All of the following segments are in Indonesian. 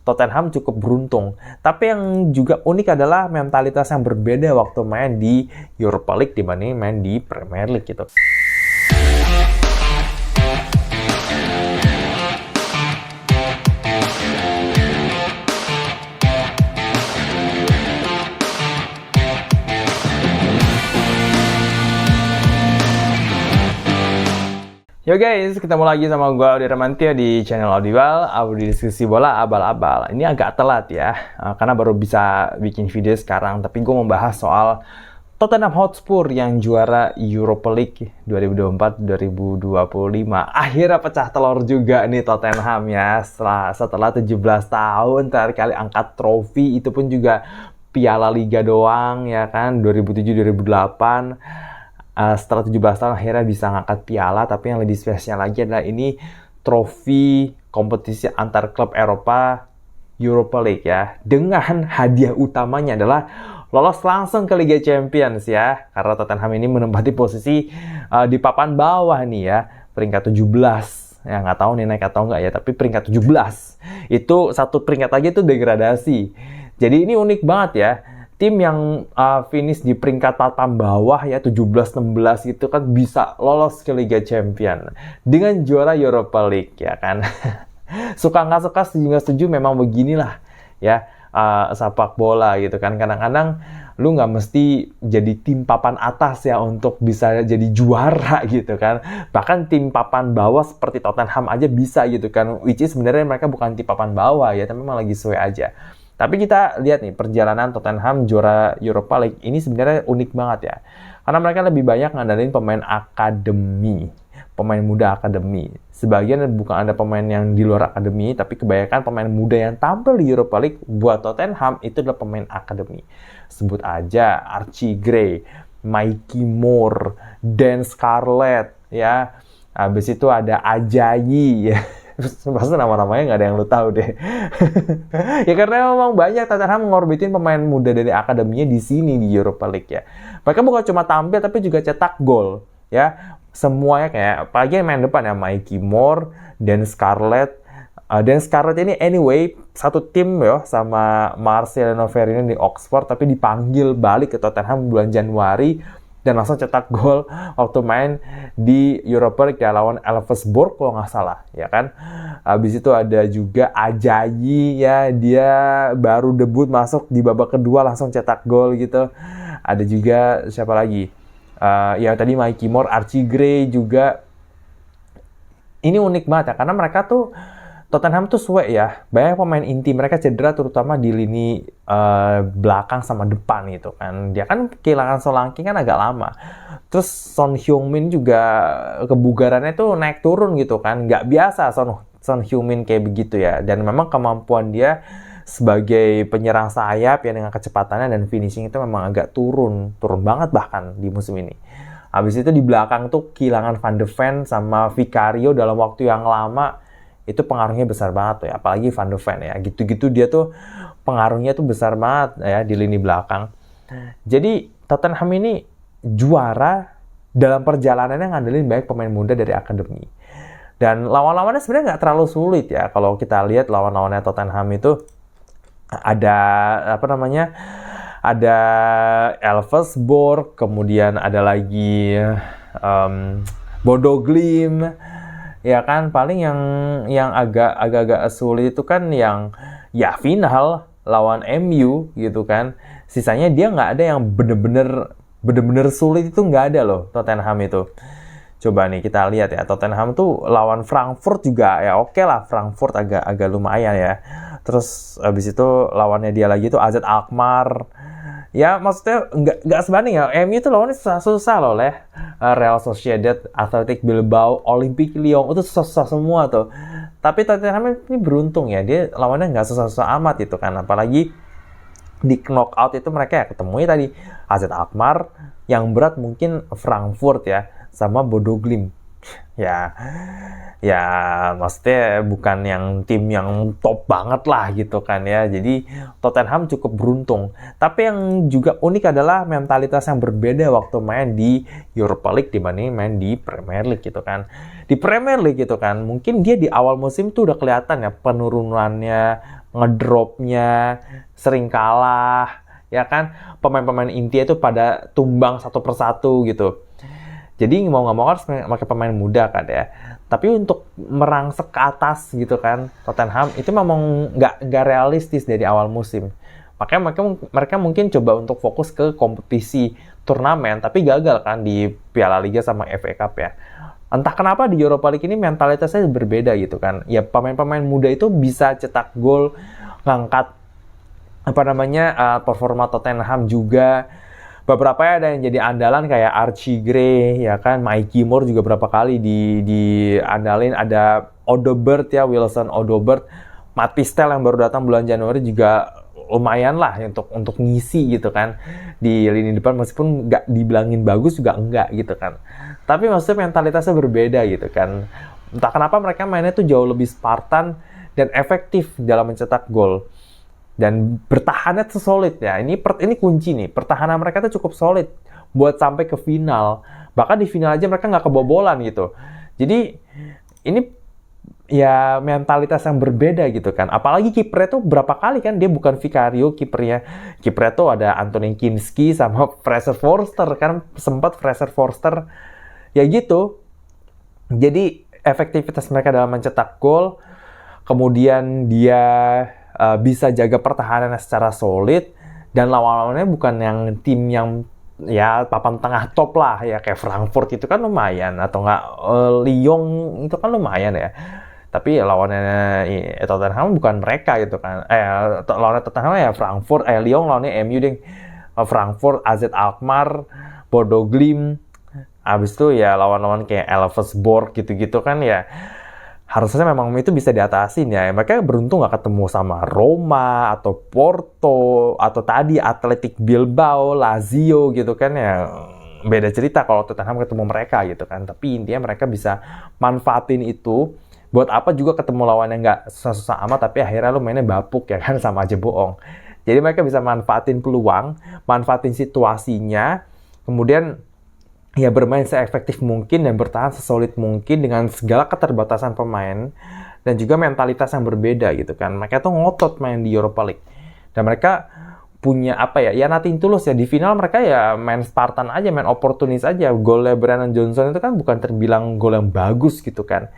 Tottenham cukup beruntung. Tapi yang juga unik adalah mentalitas yang berbeda waktu main di Europa League dibanding main di Premier League gitu. Yo guys, ketemu lagi sama gue Audi Ramantio di channel Audiwal, Audi diskusi bola abal-abal. Ini agak telat ya, karena baru bisa bikin video sekarang. Tapi gue mau bahas soal Tottenham Hotspur yang juara Europa League 2024-2025. Akhirnya pecah telur juga nih Tottenham ya, setelah 17 tahun terakhir kali angkat trofi, itu pun juga Piala Liga doang ya kan, 2007-2008. Setelah 17 tahun akhirnya bisa ngangkat piala, tapi yang lebih spesial lagi adalah ini trofi kompetisi antar klub Eropa Europa League ya, dengan hadiah utamanya adalah lolos langsung ke Liga Champions ya, karena Tottenham ini menempati posisi di papan bawah nih ya, peringkat 17 ya, nggak tahu nih naik atau nggak ya, tapi peringkat 17 itu satu peringkat lagi itu degradasi. Jadi ini unik banget ya. Tim yang finish di peringkat papan bawah ya 17-16 itu kan bisa lolos ke Liga Champion dengan juara Europa League ya kan. Suka nggak suka, setuju nggak setuju, memang beginilah ya sepak bola gitu kan. Kadang-kadang lu nggak mesti jadi tim papan atas ya untuk bisa jadi juara gitu kan. Bahkan tim papan bawah seperti Tottenham aja bisa gitu kan. Which is sebenarnya mereka bukan tim papan bawah ya, tapi memang lagi sesuai aja. Tapi kita lihat nih perjalanan Tottenham juara Europa League ini sebenarnya unik banget ya. Karena mereka lebih banyak ngandalin pemain akademi, pemain muda akademi. Sebagian bukan ada pemain yang di luar akademi, tapi kebanyakan pemain muda yang tampil di Europa League buat Tottenham itu adalah pemain akademi. Sebut aja Archie Gray, Mikey Moore, Dan Scarlett ya. Habis itu ada Ajayi ya. Pasti nama-namanya nggak ada yang lu tahu deh. Ya karena memang banyak Tottenham ngorbitin pemain muda dari akademinya di sini di Europa League ya. Mereka bukan cuma tampil tapi juga cetak gol ya. Semuanya kayak apalagi yang main depan ya, Mikey Moore dan Scarlett. Dan Scarlett ini anyway satu tim ya sama Marcelino Ferdinand di Oxford, tapi dipanggil balik ke Tottenham bulan Januari dan langsung cetak gol waktu main di Europa League ya, lawan Elfsborg kalau nggak salah ya kan. Habis itu ada juga Ajayi ya, dia baru debut masuk di babak kedua langsung cetak gol gitu. Ada juga siapa lagi, ya tadi Mikey Moore, Archie Gray juga. Ini unik banget ya, karena mereka tuh Tottenham tuh suwe ya, banyak pemain inti mereka cedera terutama di lini belakang sama depan gitu kan. Dia kan kehilangan Solanke kan agak lama. Terus Son Heung-min juga kebugarannya tuh naik turun gitu kan. Nggak biasa Son Heung-min kayak begitu ya. Dan memang kemampuan dia sebagai penyerang sayap ya dengan kecepatannya dan finishing itu memang agak turun banget bahkan di musim ini. Habis itu di belakang tuh kehilangan Van de Ven sama Vicario dalam waktu yang lama. Itu pengaruhnya besar banget tuh ya, apalagi Van de Ven ya, gitu-gitu dia tuh pengaruhnya tuh besar banget ya di lini belakang. Jadi Tottenham ini juara dalam perjalanannya ngandelin banyak pemain muda dari akademi. Dan lawan-lawannya sebenarnya nggak terlalu sulit ya, kalau kita lihat lawan-lawannya Tottenham itu ada ada Elfsborg, kemudian ada lagi Bodo Glimt. Ya kan, paling yang agak sulit itu kan yang ya final lawan MU gitu kan. Sisanya dia nggak ada yang bener-bener sulit, itu nggak ada loh Tottenham itu. Coba nih kita lihat ya, Tottenham tuh lawan Frankfurt juga ya oke lah, Frankfurt agak lumayan ya. Terus habis itu lawannya dia lagi tuh AZ Alkmaar. Ya maksudnya nggak sebanding ya. MU itu lawannya susah loh leh. Real Sociedad, Athletic Bilbao, Olympique Lyon itu susah semua tuh. Tapi Tottenham ini beruntung ya, dia lawannya nggak susah-susah amat itu kan. Apalagi di knockout itu mereka ya ketemunya tadi AZ Alkmaar, yang berat mungkin Frankfurt ya, sama Bodo Glimt. Ya maksudnya bukan yang tim yang top banget lah gitu kan ya. Jadi Tottenham cukup beruntung. Tapi yang juga unik adalah mentalitas yang berbeda waktu main di Europa League dibanding main di Premier League gitu kan. Di Premier League gitu kan, mungkin dia di awal musim tuh udah kelihatan ya penurunannya ngedropnya, sering kalah, ya kan? Pemain-pemain inti itu pada tumbang satu persatu gitu. Jadi mau nggak mau harus pakai pemain muda kan ya. Tapi untuk merangsek ke atas gitu kan, Tottenham itu memang nggak realistis dari awal musim. Makanya mereka mungkin coba untuk fokus ke kompetisi turnamen, tapi gagal kan di Piala Liga sama FA Cup ya. Entah kenapa di Europa League ini mentalitasnya berbeda gitu kan. Ya pemain-pemain muda itu bisa cetak gol, ngangkat performa Tottenham juga. Beberapa ada yang jadi andalan kayak Archie Gray, ya kan, Mikey Moore juga berapa kali diandalin. Ada Odobert ya, Wilson Odobert, Matistel yang baru datang bulan Januari juga lumayan lah untuk ngisi gitu kan di lini depan, meskipun nggak dibilangin bagus juga enggak gitu kan. Tapi maksudnya mentalitasnya berbeda gitu kan. Entah kenapa mereka mainnya tuh jauh lebih Spartan dan efektif dalam mencetak gol. Dan bertahannya tuh solid ya. Ini kunci nih. Pertahanan mereka tuh cukup solid buat sampai ke final. Bahkan di final aja mereka nggak kebobolan gitu. Jadi ini ya mentalitas yang berbeda gitu kan. Apalagi kipernya tuh berapa kali kan dia bukan Vicario kipernya. Kipernya tuh ada Anthony Kinski sama Fraser Forster kan, sempat Fraser Forster ya gitu. Jadi efektivitas mereka dalam mencetak gol, kemudian dia bisa jaga pertahanannya secara solid, dan lawan-lawannya bukan yang tim yang ya papan tengah top lah ya, kayak Frankfurt itu kan lumayan, atau nggak Lyon itu kan lumayan ya. Tapi lawannya Tottenham bukan mereka gitu kan. Lawannya Tottenham ya Frankfurt, Lyon lawannya MU deh. Frankfurt, AZ Alkmaar, Bodo Glimt. Abis itu ya lawan-lawan kayak Elfsborg gitu-gitu kan ya. Harusnya memang itu bisa diatasin ya. Mereka beruntung nggak ketemu sama Roma atau Porto atau tadi Athletic Bilbao, Lazio gitu kan ya. Beda cerita kalau Tottenham ketemu mereka gitu kan. Tapi intinya mereka bisa manfaatin itu. Buat apa juga ketemu lawan yang nggak susah-susah amat, tapi akhirnya lu mainnya bapuk ya kan, sama aja bohong. Jadi mereka bisa manfaatin peluang, manfaatin situasinya, kemudian ya bermain seefektif mungkin dan bertahan sesolid mungkin dengan segala keterbatasan pemain dan juga mentalitas yang berbeda gitu kan. Mereka tuh ngotot main di Europa League. Dan mereka punya ya nothing tulus ya. Di final mereka ya main Spartan aja, main oportunis aja. Golnya Brennan Johnson itu kan bukan terbilang gol yang bagus gitu kan.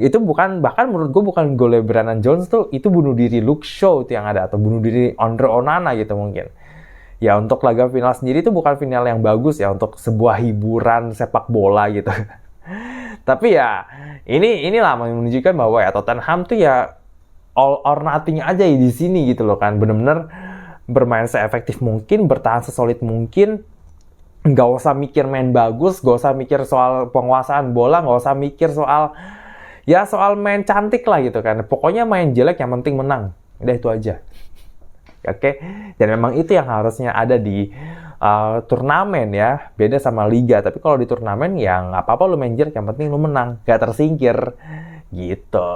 Itu bahkan menurut gue bukan golnya Brennan Johnson tuh, itu bunuh diri Luke Shaw yang ada, atau bunuh diri Andre Onana gitu mungkin. Ya untuk laga final sendiri itu bukan final yang bagus ya untuk sebuah hiburan sepak bola gitu. Tapi ya inilah menunjukkan bahwa ya Tottenham tuh ya all or nothing aja di sini gitu loh kan. Bener-bener bermain seefektif mungkin, bertahan sesolid mungkin. Nggak usah mikir main bagus, nggak usah mikir soal penguasaan bola, nggak usah mikir soal main cantik lah gitu kan. Pokoknya main jelek yang penting menang. Udah itu aja. Oke, dan memang itu yang harusnya ada di turnamen ya, beda sama liga. Tapi kalau di turnamen ya nggak apa-apa lu main jelek, yang penting lu menang, nggak tersingkir gitu.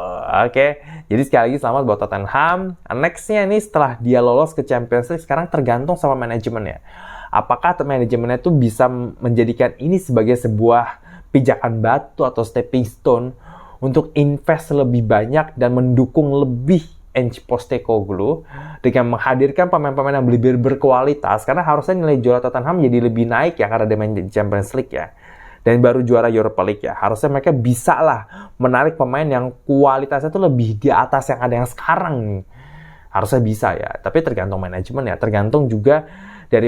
Oke, jadi sekali lagi selamat buat Tottenham. Nextnya nih setelah dia lolos ke Champions League, sekarang tergantung sama manajemennya. Apakah manajemennya tuh bisa menjadikan ini sebagai sebuah pijakan batu atau stepping stone untuk invest lebih banyak dan mendukung lebih Ange Postecoglou dengan menghadirkan pemain-pemain yang lebih berkualitas, karena harusnya nilai juara Tottenham jadi lebih naik ya karena dia main di Champions League ya, dan baru juara Europa League ya. Harusnya mereka bisa lah menarik pemain yang kualitasnya tuh lebih di atas yang ada yang sekarang nih. Harusnya bisa ya, tapi tergantung manajemen ya, tergantung juga dari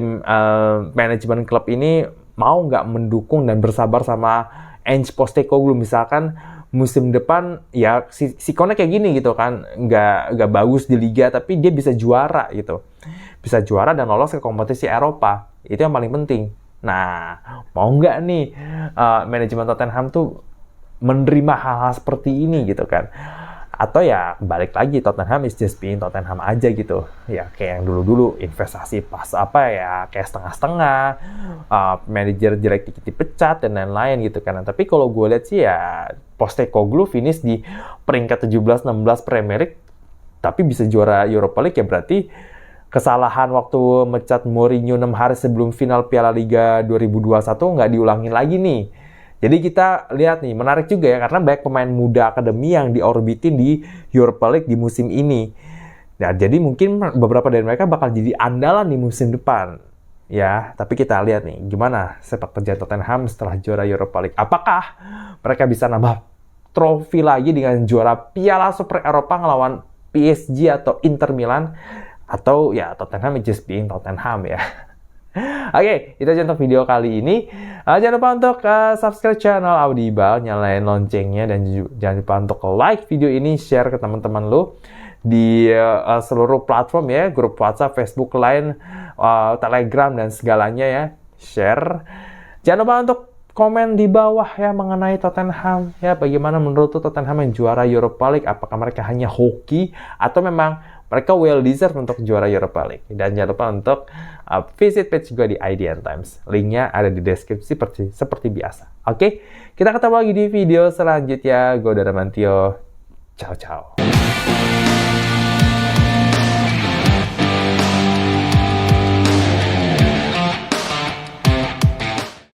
manajemen klub ini mau nggak mendukung dan bersabar sama Ange Postecoglou. Misalkan musim depan ya sikonnya kayak gini gitu kan, nggak bagus di liga tapi dia bisa juara gitu, bisa juara dan lolos ke kompetisi Eropa, itu yang paling penting. Nah, mau nggak nih manajemen Tottenham tuh menerima hal-hal seperti ini gitu kan, atau ya balik lagi Tottenham is just being Tottenham aja gitu ya, kayak yang dulu-dulu investasi pas kayak setengah-setengah, manajer jelek dikit dipecat dan lain-lain gitu kan. Tapi kalau gue lihat sih ya Postecoglou finish di peringkat 17-16 Premier League tapi bisa juara Europa League, ya berarti kesalahan waktu mecat Mourinho 6 hari sebelum final Piala Liga 2021 nggak diulangin lagi nih. Jadi kita lihat nih, menarik juga ya, karena banyak pemain muda akademi yang diorbitin di Europa League di musim ini. Ya, jadi mungkin beberapa dari mereka bakal jadi andalan di musim depan. Ya, tapi kita lihat nih, gimana sepak terjang Tottenham setelah juara Europa League. Apakah mereka bisa nambah trofi lagi dengan juara Piala Super Eropa ngelawan PSG atau Inter Milan? Atau ya Tottenham just being Tottenham ya. Oke, itu aja untuk video kali ini. Jangan lupa untuk subscribe channel Audible, nyalain loncengnya, dan jangan lupa untuk like video ini, share ke teman-teman lo di seluruh platform ya, grup WhatsApp, Facebook, Line, Telegram, dan segalanya ya. Share. Jangan lupa untuk komen di bawah ya mengenai Tottenham ya, bagaimana menurut Tottenham yang juara Europa League, apakah mereka hanya hoki atau memang mereka well deserve untuk juara Europa League. Dan jangan lupa untuk visit page gue di IDN Times. Linknya ada di deskripsi seperti biasa. Oke, kita ketemu lagi di video selanjutnya. Gue Daramantio. Ciao, ciao.